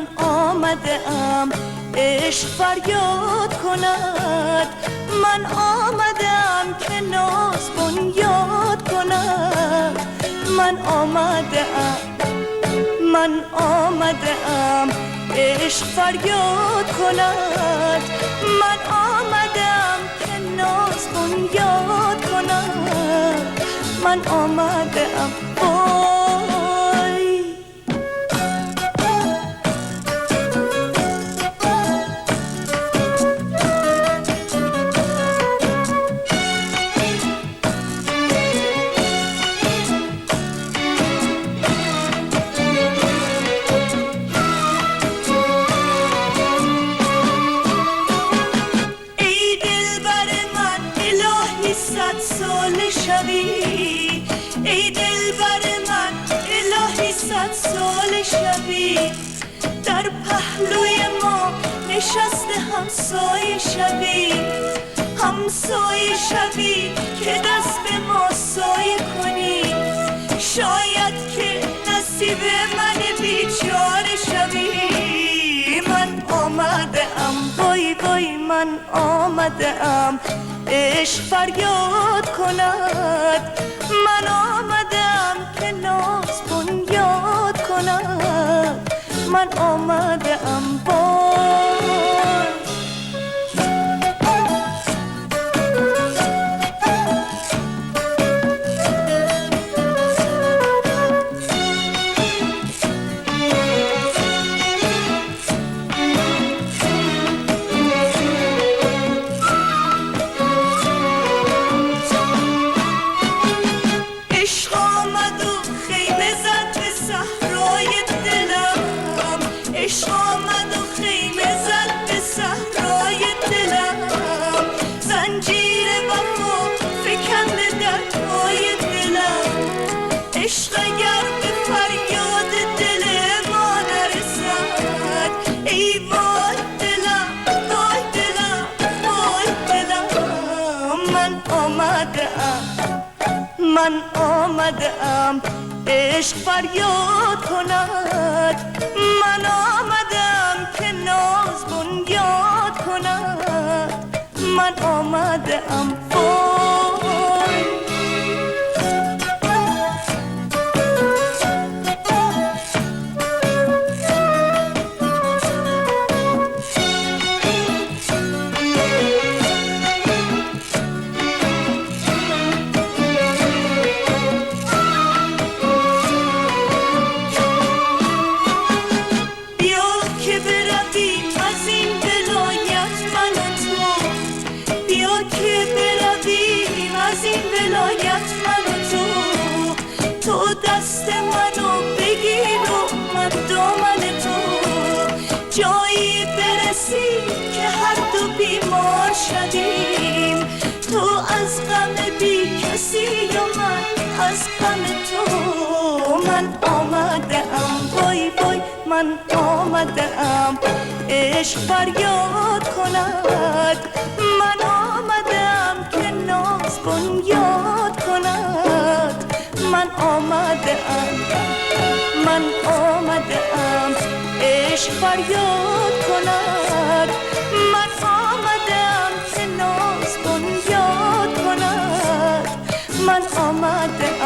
من آمدم عشق فریاد کند، من آمدم که ناز بنیاد کند، من آمدم عشق فریاد کند، من آمدم که ناز بنیاد کند، من آمدم ای دلبر من الهی 100 سال شبی، در پهلوی ما نشسته همسایه شبی که دست به ما سایه کنی، شاید که نصیب من بیچاره شبی. من آمدم وای من آمدم عشق فریاد کند، من آمدم که ناز بنیاد کند، من آمدم عشق اگر به فریاد دل ما نرسد، ای وای دلم وای دلم وای دلم. من آمدم عشق فریاد کند، من آمدم که ناز بنیاد کند، من آمدم تو دست منو بگیر و من دامن تو، جایی برسی که هر دو بیمار شدیم، تو از غم بی کسی و من از غم تو. من آمدم وای من آمدم عشق فریاد کند، من آمدم که ناز بنیاد کند، من آمدم عشق فریاد کند، من آمدم که ناز بنیاد کند، من آمدم